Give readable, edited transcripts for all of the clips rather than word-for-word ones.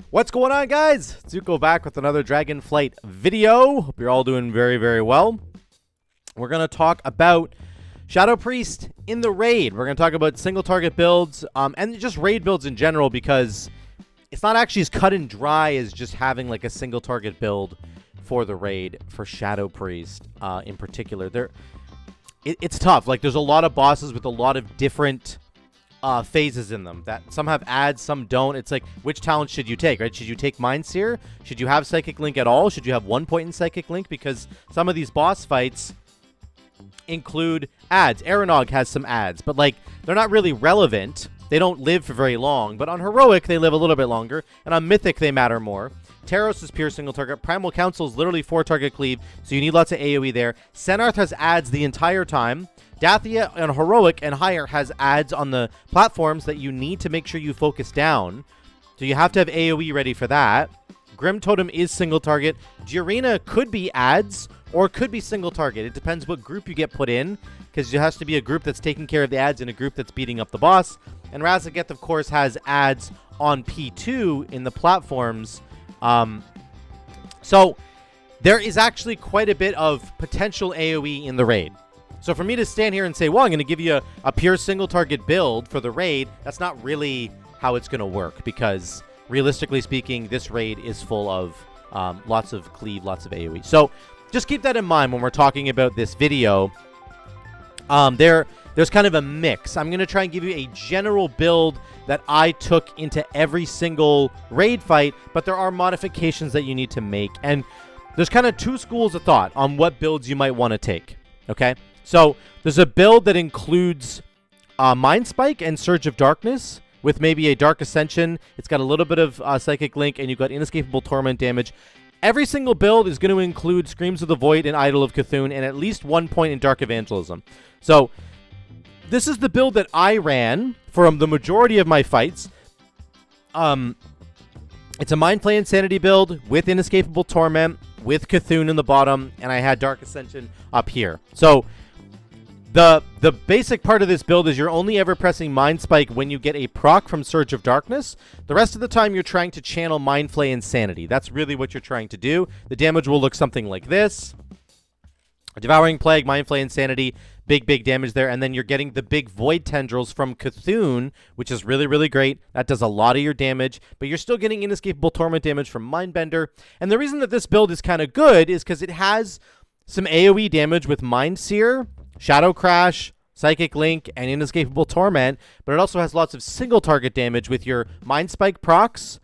What's going on, guys? Zuko back with another Dragonflight video. Hope you're all doing very, very well. We're going to talk about Shadow Priest in the raid. We're going to talk about single target builds and just raid builds in general, because it's not actually as cut and dry as just having like a single target build for the raid for Shadow Priest in particular. It's tough. Like, there's a lot of bosses with a lot of different phases in them. That some have adds, some don't. It's like, which talent should you take, right? Should you take Mind Seer? Should you have Psychic Link at all? Should you have 1 point in Psychic Link? Because some of these boss fights include ads. Aranog has some ads, but like, they're not really relevant. They don't live for very long, but on Heroic, they live a little bit longer, and on Mythic, they matter more. Taros is pure single target. Primal Council is literally 4 target cleave, so you need lots of AoE there. Senarth has ads the entire time. Dathia on Heroic and higher has ads on the platforms that you need to make sure you focus down. So you have to have AoE ready for that. Grim Totem is single target. Giorina could be ads or could be single target. It depends what group you get put in, because there has to be a group that's taking care of the ads and a group that's beating up the boss. And Razageth, of course, has ads on P2 in the platforms. So there is actually quite a bit of potential AoE in the raid. So for me to stand here and say, well, I'm going to give you a pure single target build for the raid, that's not really how it's going to work, because realistically speaking, this raid is full of lots of cleave, lots of AoE. So just keep that in mind when we're talking about this video. There's kind of a mix. I'm going to try and give you a general build that I took into every single raid fight, but there are modifications that you need to make. And there's kind of 2 schools of thought on what builds you might want to take, okay? So there's a build that includes Mind Spike and Surge of Darkness with maybe a Dark Ascension. It's got a little bit of Psychic Link, and you've got Inescapable Torment damage. Every single build is going to include Screams of the Void and Idol of Cthulhu, and at least 1 point in Dark Evangelism. So this is the build that I ran for the majority of my fights. It's a Mind Play Insanity build with Inescapable Torment, with Cthulhu in the bottom, and I had Dark Ascension up here. So the basic part of this build is you're only ever pressing Mind Spike when you get a proc from Surge of Darkness. The rest of the time, you're trying to channel Mind Flay Insanity. That's really what you're trying to do. The damage will look something like this. Devouring Plague, Mind Flay Insanity, big damage there. And then you're getting the big Void Tendrils from Cthulhu, which is really, really great. That does a lot of your damage, but you're still getting Inescapable Torment damage from Mindbender. And the reason that this build is kind of good is because it has some AoE damage with Mind Seer, Shadow Crash, Psychic Link, and Inescapable Torment, but it also has lots of single target damage with your Mind Spike procs,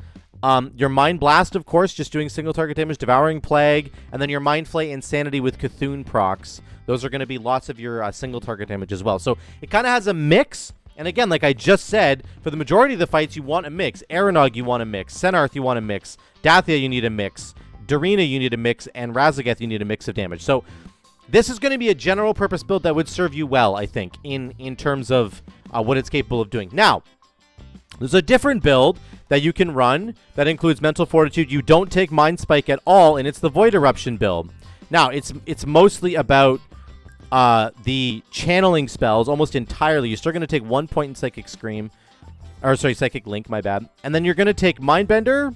your Mind Blast, of course, just doing single target damage, Devouring Plague, and then your Mind Flay Insanity with Cthulhu procs. Those are going to be lots of your single target damage as well. So it kind of has a mix. And again, like I just said, for the majority of the fights, you want a mix. Aranog, you want a mix. Senarth, you want a mix. Dathia, you need a mix. Dorina, you need a mix. And Razageth, you need a mix of damage. So this is going to be a general purpose build that would serve you well, I think, in terms of what it's capable of doing. Now, there's a different build that you can run that includes Mental Fortitude. You don't take Mind Spike at all, and it's the Void Eruption build. Now, it's mostly about the channeling spells almost entirely. You're still going to take 1 point in Psychic Scream. Or, sorry, Psychic Link, my bad. And then you're going to take Mindbender,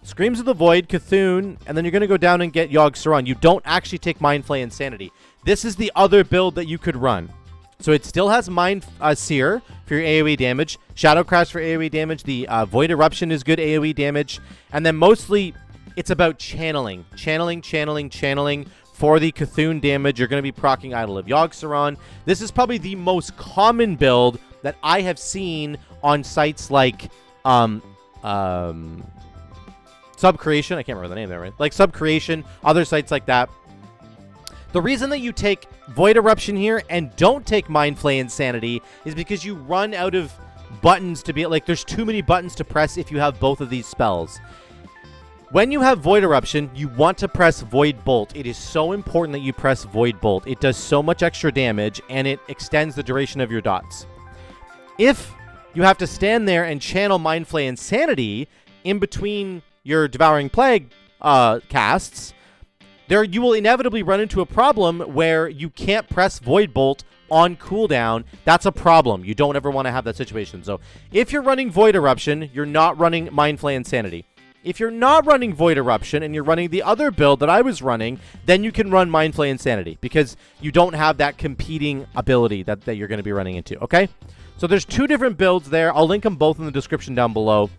Screams of the Void, Cthulhu, and then you're going to go down and get Yogg Saron. You don't actually take Mind Flay Insanity. This is the other build that you could run. So it still has Mind Seer for your AoE damage, Shadow Crash for AoE damage, the Void Eruption is good AoE damage, and then mostly it's about channeling for the Cthulhu damage. You're going to be proccing Idol of Yogg Saron. This is probably the most common build that I have seen on sites like Subcreation. I can't remember the name there, right? Like Subcreation, other sites like that. The reason that you take Void Eruption here and don't take Mind Flay Insanity is because you run out of buttons to be like, there's too many buttons to press if you have both of these spells. When you have Void Eruption, you want to press Void Bolt. It is so important that you press Void Bolt. It does so much extra damage, and it extends the duration of your dots. If you have to stand there and channel Mind Flay Insanity in between your Devouring Plague casts, you will inevitably run into a problem where you can't press Void Bolt on cooldown. That's a problem. You don't ever want to have that situation. So if you're running Void Eruption, you're not running Mind Flay Insanity. If you're not running Void Eruption and you're running the other build that I was running, then you can run Mind Flay Insanity because you don't have that competing ability that you're going to be running into, okay? So there's 2 different builds there. I'll link them both in the description down below.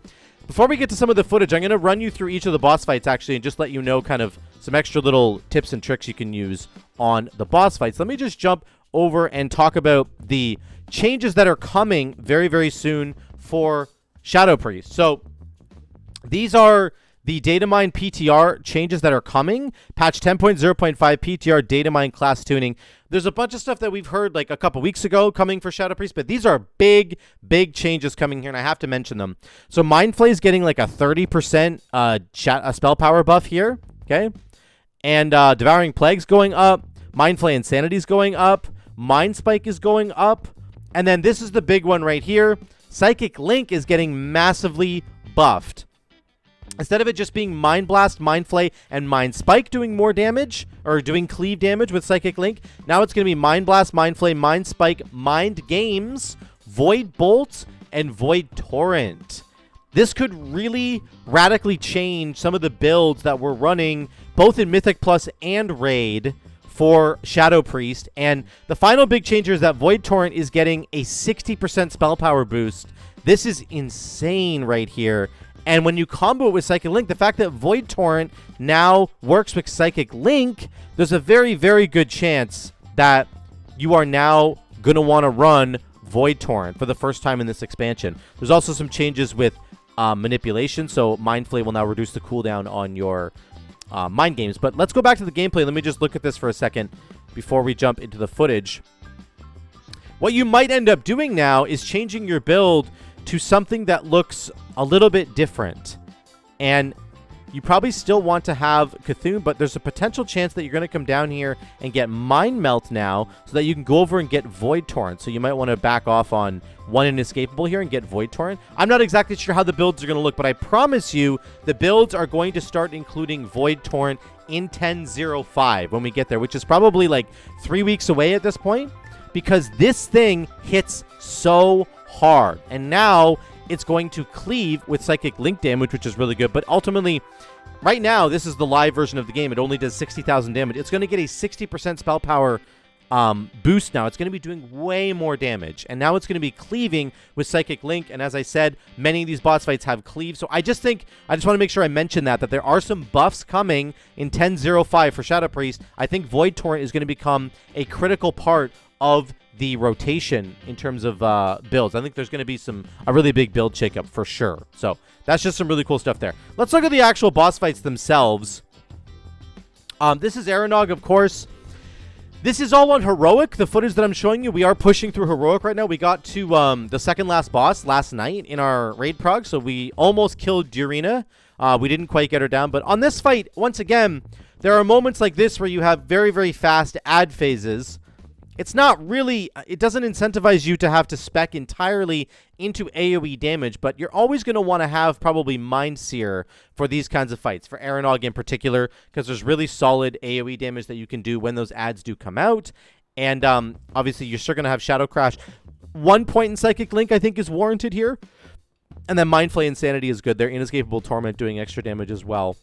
Before we get to some of the footage, I'm going to run you through each of the boss fights, actually, and just let you know kind of some extra little tips and tricks you can use on the boss fights. Let me just jump over and talk about the changes that are coming very, very soon for Shadow Priest. So these are the data mine PTR changes that are coming. Patch 10.0.5 PTR data mine class tuning. There's a bunch of stuff that we've heard like a couple weeks ago coming for Shadow Priest, but these are big, big changes coming here, and I have to mention them. So Mind Flay is getting like a 30% spell power buff here, okay? And Devouring Plague's going up. Mind Flay Insanity is going up. Mind Spike is going up. And then this is the big one right here. Psychic Link is getting massively buffed. Instead of it just being Mind Blast, Mind Flay, and Mind Spike doing more damage, or doing cleave damage with Psychic Link, now it's going to be Mind Blast, Mind Flay, Mind Spike, Mind Games, Void Bolt, and Void Torrent. This could really radically change some of the builds that we're running, both in Mythic Plus and Raid, for Shadow Priest. And the final big change is that Void Torrent is getting a 60% spell power boost. This is insane right here. And when you combo it with Psychic Link, the fact that Void Torrent now works with Psychic Link, there's a very, very good chance that you are now going to want to run Void Torrent for the first time in this expansion. There's also some changes with manipulation, so Mind Flay will now reduce the cooldown on your mind games. But let's go back to the gameplay. Let me just look at this for a second before we jump into the footage. What you might end up doing now is changing your build to something that looks a little bit different. And you probably still want to have Cthulhu, but there's a potential chance that you're going to come down here and get Mind Melt now so that you can go over and get Void Torrent. So you might want to back off on one Inescapable here and get Void Torrent. I'm not exactly sure how the builds are going to look, but I promise you the builds are going to start including Void Torrent in 10.05 when we get there, which is probably like 3 weeks away at this point, because this thing hits so hard. And now it's going to cleave with Psychic Link damage, which is really good. But ultimately, right now, this is the live version of the game. It only does 60,000 damage. It's going to get a 60% spell power boost now. It's going to be doing way more damage. And now it's going to be cleaving with Psychic Link. And as I said, many of these boss fights have cleave. So I just want to make sure I mention that there are some buffs coming in 10.05 for Shadow Priest. I think Void Torrent is going to become a critical part of the rotation in terms of builds. I think there's going to be a really big build shakeup for sure. So that's just some really cool stuff there. Let's look at the actual boss fights themselves. This is Aranog, of course. This is all on Heroic. The footage that I'm showing you, we are pushing through Heroic right now. We got to the second last boss last night in our raid prog, so we almost killed Durina. We didn't quite get her down, but on this fight, once again, there are moments like this where you have very, very fast ad phases. It's not really, it doesn't incentivize you to have to spec entirely into AoE damage, but you're always going to want to have probably Mind Seer for these kinds of fights, for Aranog in particular, because there's really solid AoE damage that you can do when those ads do come out. And obviously, you're still going to have Shadow Crash. 1 point in Psychic Link, I think, is warranted here. And then Mind Flay Insanity is good. They're Inescapable Torment doing extra damage as well.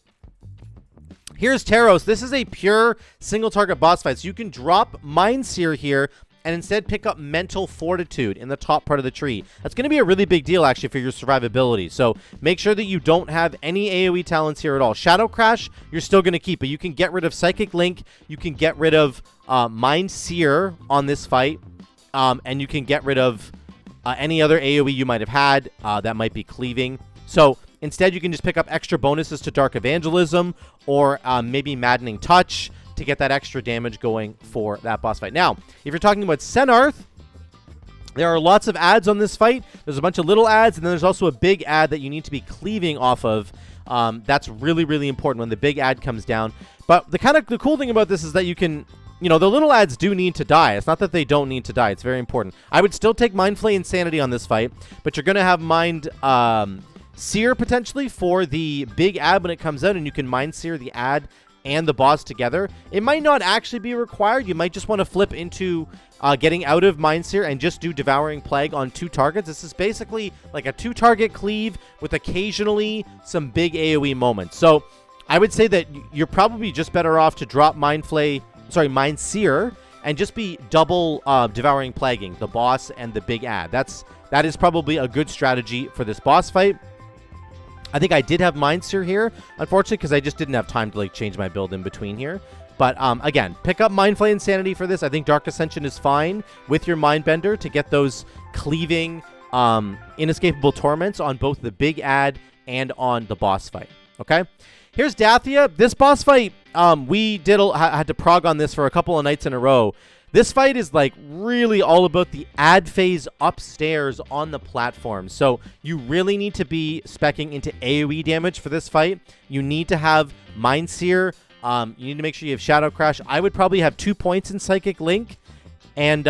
Here's Taros. This is a pure single target boss fight. So you can drop Mind Seer here and instead pick up Mental Fortitude in the top part of the tree. That's going to be a really big deal, actually, for your survivability. So make sure that you don't have any AoE talents here at all. Shadow Crash, you're still going to keep, but you can get rid of Psychic Link. You can get rid of Mind Seer on this fight. And you can get rid of any other AoE you might have had that might be cleaving. So instead, you can just pick up extra bonuses to Dark Evangelism or maybe Maddening Touch to get that extra damage going for that boss fight. Now, if you're talking about Senarth, there are lots of ads on this fight. There's a bunch of little ads, and then there's also a big ad that you need to be cleaving off of. That's really, really important when the big ad comes down. But the cool thing about this is that you can, the little ads do need to die. It's not that they don't need to die. It's very important. I would still take Mind Flay Insanity on this fight, but you're going to have Mind Seer potentially for the big ad when it comes out, and you can Mind Seer the ad and the boss together, it might not actually be required. You might just want to flip into getting out of Mind Seer and just do Devouring Plague on 2 targets. This is basically like a 2-target cleave with occasionally some big AoE moments. So I would say that you're probably just better off to drop Mind Seer and just be double Devouring Plaguing the boss and the big ad. That is probably a good strategy for this boss fight. I think I did have Mind Seer here, unfortunately, because I just didn't have time to like change my build in between here. But again, pick up Mind Flay Insanity for this. I think Dark Ascension is fine with your Mind Bender to get those cleaving, inescapable torments on both the big ad and on the boss fight. Okay, here's Dathia. This boss fight, we had to prog on this for a couple of nights in a row. This fight is like really all about the ad phase upstairs on the platform. So you really need to be speccing into AoE damage for this fight. You need to have Mind Seer. You need to make sure you have Shadow Crash. I would probably have 2 points in Psychic Link. And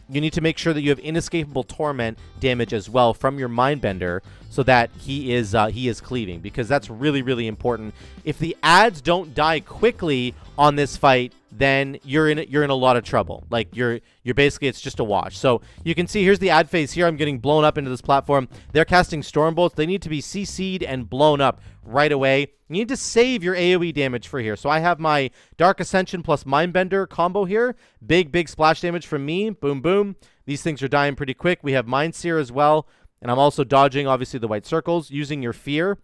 you need to make sure that you have Inescapable Torment damage as well from your Mindbender so that he is cleaving, because that's really, really important. If the ads don't die quickly on this fight, then you're in a lot of trouble. Like you're basically, it's just a wash. So you can see here's the ad phase here. I'm getting blown up into this platform. They're casting Storm Bolts. They need to be CC'd and blown up right away. You need to save your AoE damage for here. So I have my Dark Ascension plus Mindbender combo here. Big splash damage from me. Boom, boom. These things are dying pretty quick. We have Mind Seer as well. And I'm also dodging, obviously, the white circles using your Fear.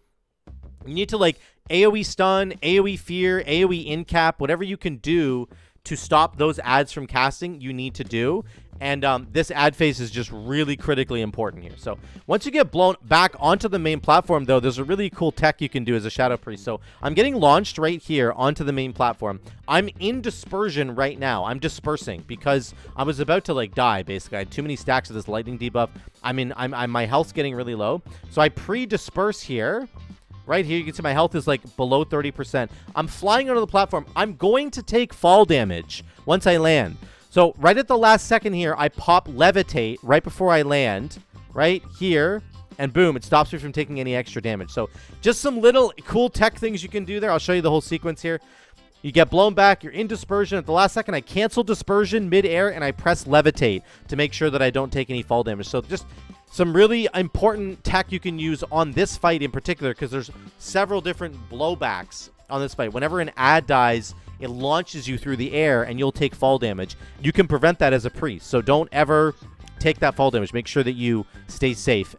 You need to, like, AoE stun, AoE fear, AoE incap, whatever you can do to stop those ads from casting, you need to do. And this ad phase is just really critically important here. So once you get blown back onto the main platform, though, there's a really cool tech you can do as a Shadow Priest. So I'm getting launched right here onto the main platform. I'm in dispersion right now. I'm dispersing because I was about to, like, die, basically. I had too many stacks of this lightning debuff. My health's getting really low. So I pre-disperse here. Right here, you can see my health is like below 30%. I'm flying onto the platform. I'm going to take fall damage once I land. So right at the last second here, I pop Levitate right before I land, right here, and boom, it stops me from taking any extra damage. So just some little cool tech things you can do there. I'll show you the whole sequence here. You get blown back, you're in dispersion. At the last second, I cancel dispersion mid-air, and I press Levitate to make sure that I don't take any fall damage. So just some really important tech you can use on this fight in particular, because there's several different blowbacks on this fight. Whenever an ad dies, it launches you through the air, and you'll take fall damage. You can prevent that as a priest, so don't ever take that fall damage. Make sure that you stay safe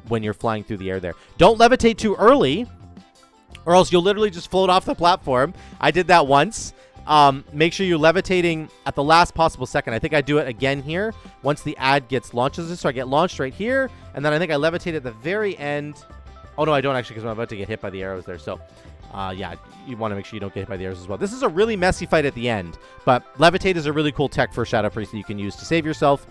when you're flying through the air there. Don't levitate too early, or else you'll literally just float off the platform. I did that once. Make sure you're levitating at the last possible second. I think I do it again here once the ad launches. So I get launched right here, and then I think I levitate at the very end. Oh, no, I don't actually, because I'm about to get hit by the arrows there. So, yeah, you want to make sure you don't get hit by the arrows as well. This is a really messy fight at the end, but levitate is a really cool tech for Shadow Priest that you can use to save yourself.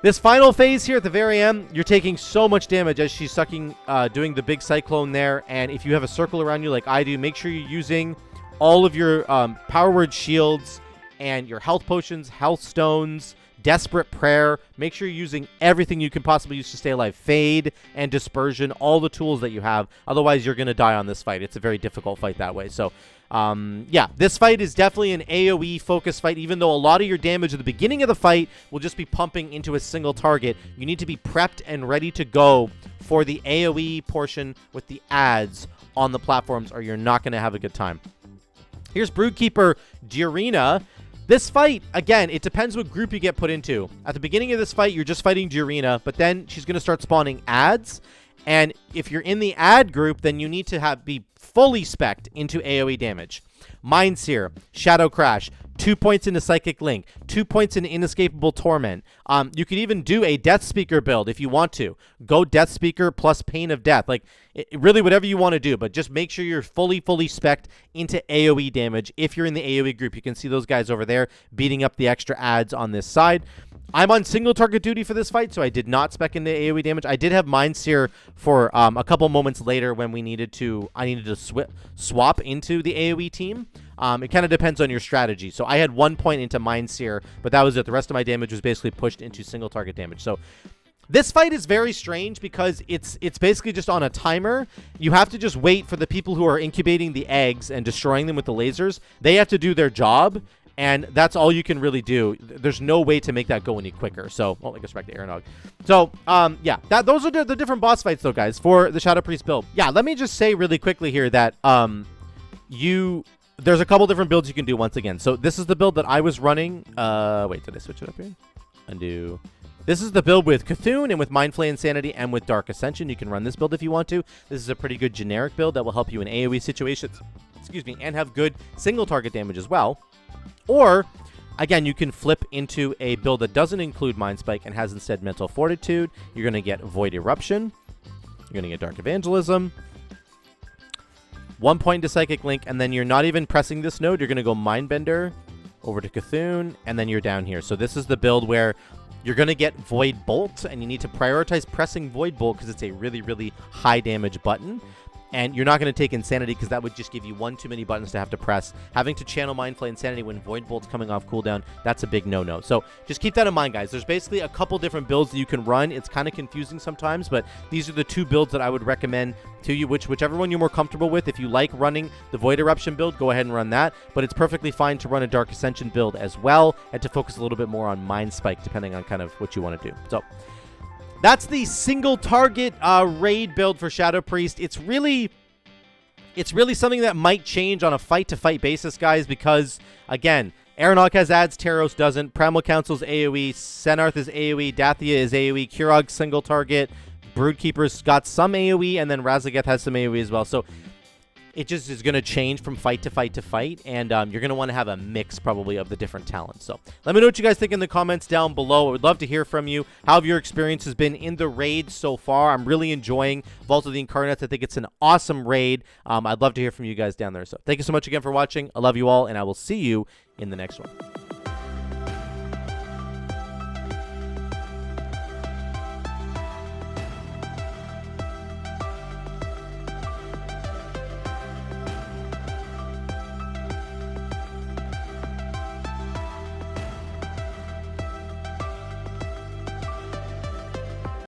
This final phase here at the very end, you're taking so much damage as she's sucking, doing the big cyclone there. And if you have a circle around you like I do, make sure you're using all of your power word shields and your health potions, health stones, desperate prayer. Make sure you're using everything you can possibly use to stay alive. Fade and dispersion, all the tools that you have. Otherwise, you're going to die on this fight. It's a very difficult fight that way. So, yeah, this fight is definitely an AoE focused fight, even though a lot of your damage at the beginning of the fight will just be pumping into a single target. You need to be prepped and ready to go for the AoE portion with the ads on the platforms, or you're not going to have a good time. Here's Broodkeeper Durina. This fight, again, it depends what group you get put into. At the beginning of this fight, you're just fighting Durina, but then she's going to start spawning ads. And if you're in the ad group, then you need to be fully spec'd into AoE damage. Mind Seer, Shadow Crash, 2 points into Psychic Link, 2 points into Inescapable Torment. You could even do a Death Speaker build if you want to. Go Death Speaker plus Pain of Death. Like, really whatever you want to do, but just make sure you're fully spec'd into AoE damage. If you're in the AoE group, you can see those guys over there beating up the extra ads on this side. I'm on single target duty for this fight, so I did not spec into AoE damage. I did have Mind Seer for a couple moments later when I needed to swap into the AoE team. It kind of depends on your strategy. So I had 1 point into Mind Seer, but that was it. The rest of my damage was basically pushed into single target damage. So This fight is very strange because it's basically just on a timer. You have to just wait for the people who are incubating the eggs and destroying them with the lasers. They have to do their job, and that's all you can really do. There's no way to make that go any quicker. So, oh, I guess back to Aeronog. So, yeah, those are the different boss fights, though, guys, for the Shadow Priest build. Yeah, let me just say really quickly here that there's a couple different builds you can do once again. So this is the build that I was running. Wait, did I switch it up here? Undo. This is the build with Cthulhu and with Mindflay Insanity and with Dark Ascension. You can run this build if you want to. This is a pretty good generic build that will help you in AoE situations, excuse me, and have good single target damage as well. Or, again, you can flip into a build that doesn't include Mind Spike and has instead Mental Fortitude. You're going to get Void Eruption. You're going to get Dark Evangelism. 1 point to Psychic Link, and then you're not even pressing this node. You're going to go Mindbender over to Cthulhu, and then you're down here. So this is the build where you're going to get Void Bolt, and you need to prioritize pressing Void Bolt because it's a really, really high damage button. And you're not going to take Insanity because that would just give you one too many buttons to have to press. Having to channel Mindflay Insanity when Void Bolt's coming off cooldown, that's a big no-no. So just keep that in mind, guys. There's basically a couple different builds that you can run. It's kind of confusing sometimes, but these are the two builds that I would recommend to you, whichever one you're more comfortable with. If you like running the Void Eruption build, go ahead and run that. But it's perfectly fine to run a Dark Ascension build as well and to focus a little bit more on Mind Spike, depending on kind of what you want to do. So that's the single target raid build for Shadow Priest. It's really something that might change on a fight-to-fight basis, guys, because, again, Aeronog has ads, Teros doesn't. Primal Council's AoE, Senarth is AoE, Dathia is AoE, Kurog single target, Broodkeeper's got some AoE, and then Razageth has some AoE as well. So it just is going to change from fight to fight to fight, and you're going to want to have a mix probably of the different talents. So let me know what you guys think in the comments down below. I would love to hear from you. How have your experience has been in the raid so far? I'm really enjoying Vault of the Incarnates. I think it's an awesome raid. I'd love to hear from you guys down there. So thank you so much again for watching. I love you all, and I will see you in the next one.